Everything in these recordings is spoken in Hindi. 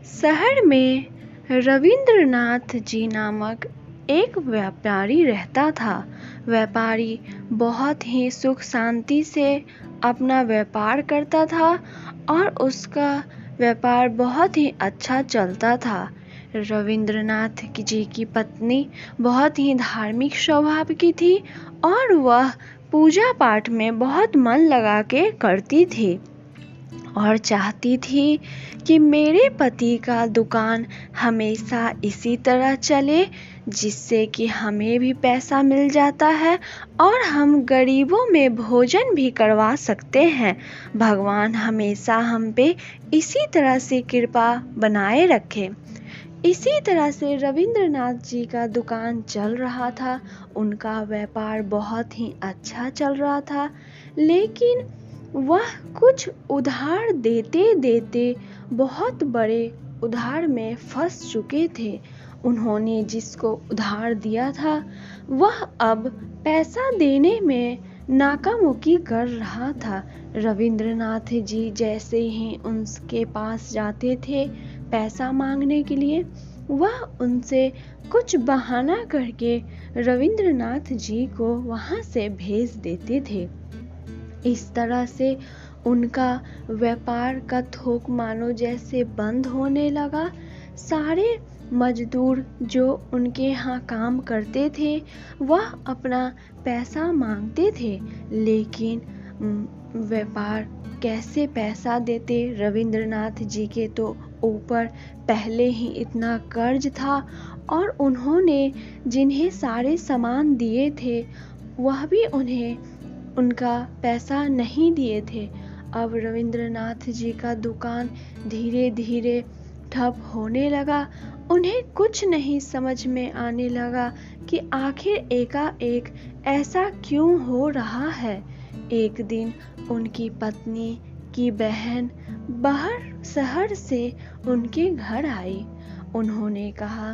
शहर में रविंद्रनाथ जी नामक एक व्यापारी रहता था। व्यापारी बहुत ही सुख शांति से अपना व्यापार करता था और उसका व्यापार बहुत ही अच्छा चलता था। रविंद्रनाथ जी की पत्नी बहुत ही धार्मिक स्वभाव की थी और वह पूजा पाठ में बहुत मन लगा के करती थी और चाहती थी कि मेरे पति का दुकान हमेशा इसी तरह चले, जिससे कि हमें भी पैसा मिल जाता है और हम गरीबों में भोजन भी करवा सकते हैं। भगवान हमेशा हम पे इसी तरह से कृपा बनाए रखे। इसी तरह से रविंद्रनाथ जी का दुकान चल रहा था। उनका व्यापार बहुत ही अच्छा चल रहा था, लेकिन वह कुछ उधार देते देते बहुत बड़े उधार में फंस चुके थे। उन्होंने जिसको उधार दिया था वह अब पैसा देने में नाकामुकी कर रहा था। रविंद्रनाथ जी जैसे ही उनके पास जाते थे पैसा मांगने के लिए, वह उनसे कुछ बहाना करके रविंद्रनाथ जी को वहां से भेज देते थे। इस तरह से उनका व्यापार का थोक मानो जैसे बंद होने लगा। सारे मजदूर जो उनके यहाँ काम करते थे वह अपना पैसा मांगते थे, लेकिन व्यापार कैसे पैसा देते। रविंद्रनाथ जी के तो ऊपर पहले ही इतना कर्ज था और उन्होंने जिन्हें सारे सामान दिए थे वह भी उन्हें उनका पैसा नहीं दिए थे। अब रविंद्रनाथ जी का दुकान धीरे धीरे ठप होने लगा। उन्हें कुछ नहीं समझ में आने लगा कि आखिर एकाएक ऐसा क्यों हो रहा है। एक दिन उनकी पत्नी की बहन बाहर शहर से उनके घर आई। उन्होंने कहा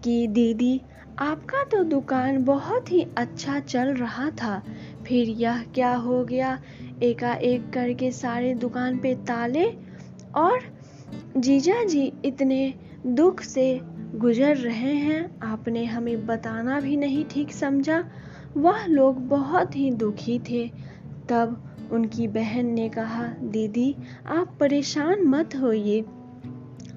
कि दीदी, आपका तो दुकान बहुत ही अच्छा चल रहा था, फिर यह क्या हो गया। एकाएक करके सारे दुकान पे ताले, और जीजा जी इतने दुख से गुजर रहे हैं, आपने हमें बताना भी नहीं ठीक समझा। वह लोग बहुत ही दुखी थे। तब उनकी बहन ने कहा, दीदी आप परेशान मत होइए,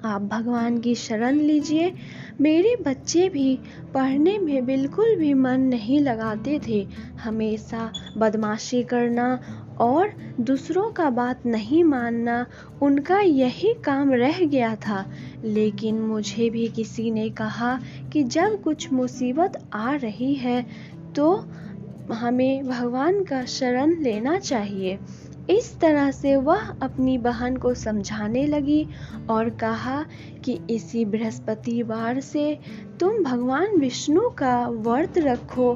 आप भगवान की शरण लीजिए। मेरे बच्चे भी पढ़ने में बिल्कुल भी मन नहीं लगाते थे, हमेशा बदमाशी करना और दूसरों का बात नहीं मानना उनका यही काम रह गया था। लेकिन मुझे भी किसी ने कहा कि जब कुछ मुसीबत आ रही है तो हमें भगवान का शरण लेना चाहिए। इस तरह से वह अपनी बहन को समझाने लगी और कहा कि इसी बृहस्पतिवार से तुम भगवान विष्णु का व्रत रखो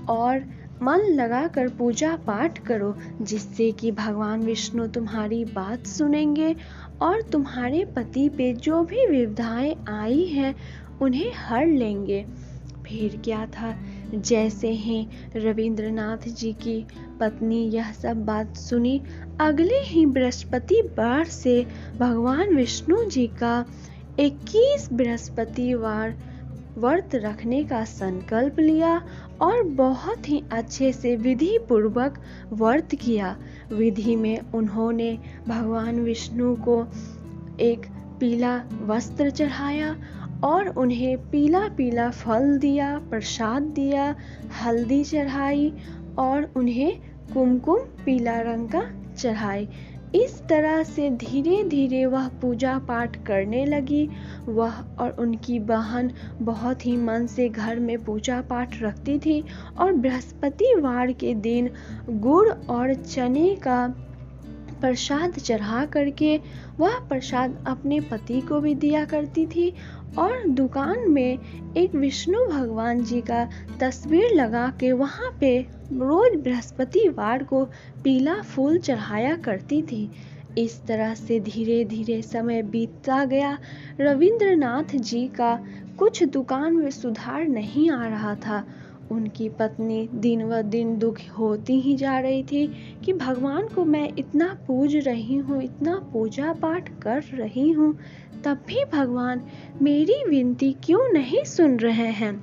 और मन लगाकर पूजा पाठ करो, जिससे कि भगवान विष्णु तुम्हारी बात सुनेंगे और तुम्हारे पति पे जो भी विपदाएं आई हैं उन्हें हर लेंगे। फिर क्या था, जैसे ही रविंद्रनाथ जी की पत्नी यह सब बात सुनी, अगले ही बृहस्पतिवार से भगवान विष्णु जी का 21 बृहस्पतिवार व्रत रखने का संकल्प लिया और बहुत ही अच्छे से विधि पूर्वक व्रत किया। विधि में उन्होंने भगवान विष्णु को एक पीला वस्त्र चढ़ाया और उन्हें पीला पीला फल दिया, प्रसाद दिया, हल्दी चढ़ाई और उन्हें कुमकुम पीला रंग का चढ़ाई। इस तरह से धीरे धीरे वह पूजा पाठ करने लगी। वह और उनकी बहन बहुत ही मन से घर में पूजा पाठ रखती थी और बृहस्पतिवार के दिन गुड़ और चने का प्रसाद चढ़ा करके वह प्रसाद अपने पति को भी दिया करती थी और दुकान में एक विष्णु भगवान जी का तस्वीर लगा के वहाँ पे रोज बृहस्पतिवार को पीला फूल चढ़ाया करती थी। इस तरह से धीरे धीरे समय बीतता गया। रविंद्रनाथ जी का कुछ दुकान में सुधार नहीं आ रहा था। उनकी पत्नी दिन व दिन दुख होती ही जा रही थी कि भगवान को मैं इतना पूज रही हूँ, इतना पूजा पाठ कर रही हूँ, तब भी भगवान मेरी विनती क्यों नहीं सुन रहे हैं।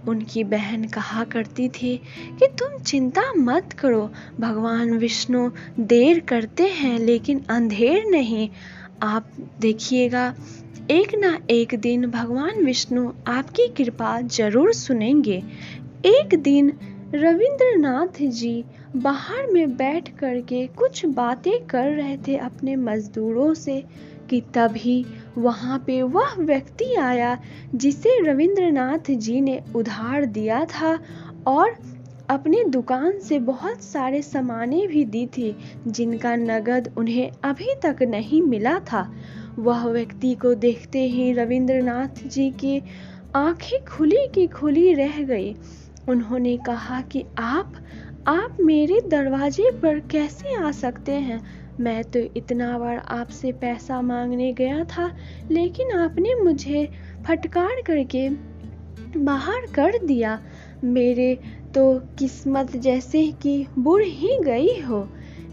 उनकी बहन कहा करती थी कि तुम चिंता मत करो, भगवान विष्णु देर करते हैं लेकिन अंधेर नहीं। आप देखिएगा, एक ना एक दिन भगवान विष्णु आपकी कृपा जरूर सुनेंगे। एक दिन रविंद्रनाथ जी बाहर में बैठ करके कुछ बातें कर रहे थे अपने मजदूरों से कि तभी वहाँ पे वह व्यक्ति आया जिसे रविंद्रनाथ जी ने उधार दिया था और अपनी दुकान से बहुत सारे सामानें भी दी थी जिनका नगद उन्हें अभी तक नहीं मिला था। वह व्यक्ति को देखते ही रविंद्रनाथ जी की आंखें खुली की खुली रह गई। उन्होंने कहा कि आप मेरे दरवाजे पर कैसे आ सकते हैं? मैं तो इतना बार आपसे पैसा मांगने गया था लेकिन आपने मुझे फटकार करके बाहर कर दिया। मेरे तो किस्मत जैसे कि बुड़ ही गई हो।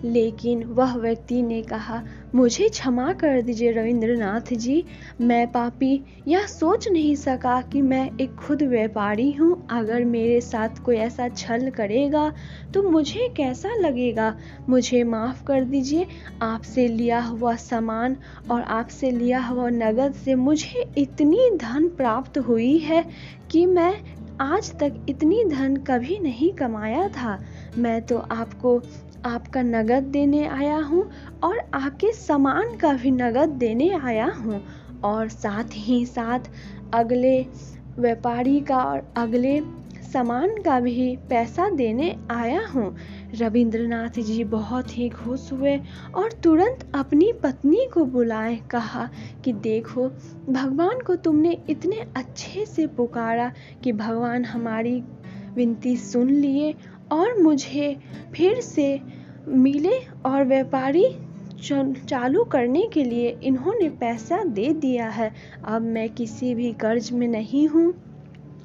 लेकिन वह व्यक्ति ने कहा, मुझे क्षमा कर दीजिए रविंद्रनाथ जी, मैं पापी यह सोच नहीं सका कि मैं एक खुद व्यापारी हूँ। अगर मेरे साथ कोई ऐसा छल करेगा तो मुझे कैसा लगेगा। मुझे माफ़ कर दीजिए। आपसे लिया हुआ सामान और आपसे लिया हुआ नगद से मुझे इतनी धन प्राप्त हुई है कि मैं आज तक इतनी धन कभी नहीं कमाया था। मैं तो आपको आपका नगद देने आया हूँ और आपके सामान का भी नगद देने आया हूँ और साथ ही साथ अगले व्यापारी का और अगले सामान का भी पैसा देने आया हूँ। रविंद्रनाथ जी बहुत ही खुश हुए और तुरंत अपनी पत्नी को बुलाए, कहा कि देखो, भगवान को तुमने इतने अच्छे से पुकारा कि भगवान हमारी विनती सुन लिए और मुझे फिर से मिले और व्यापारी चालू करने के लिए इन्होंने पैसा दे दिया है। अब मैं किसी भी कर्ज में नहीं हूँ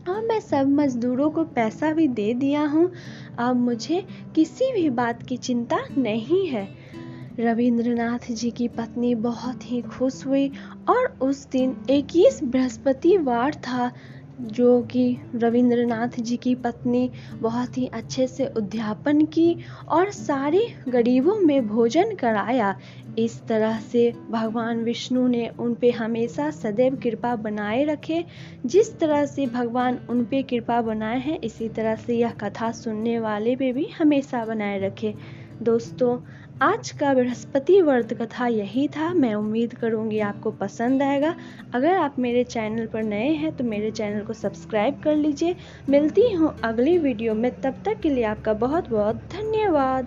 और मैं सब मजदूरों को पैसा भी दे दिया हूँ। अब मुझे किसी भी बात की चिंता नहीं है। रविंद्रनाथ जी की पत्नी बहुत ही खुश हुई और उस दिन 21 बृहस्पतिवार था जो कि रविंद्रनाथ जी की पत्नी बहुत ही अच्छे से उद्यापन की और सारे गरीबों में भोजन कराया। इस तरह से भगवान विष्णु ने उन पे हमेशा सदैव कृपा बनाए रखे। जिस तरह से भगवान उन पे कृपा बनाए हैं, इसी तरह से यह कथा सुनने वाले पे भी हमेशा बनाए रखे। दोस्तों, आज का बृहस्पति व्रत कथा यही था। मैं उम्मीद करूंगी आपको पसंद आएगा। अगर आप मेरे चैनल पर नए हैं तो मेरे चैनल को सब्सक्राइब कर लीजिए। मिलती हूँ अगली वीडियो में, तब तक के लिए आपका बहुत बहुत धन्यवाद।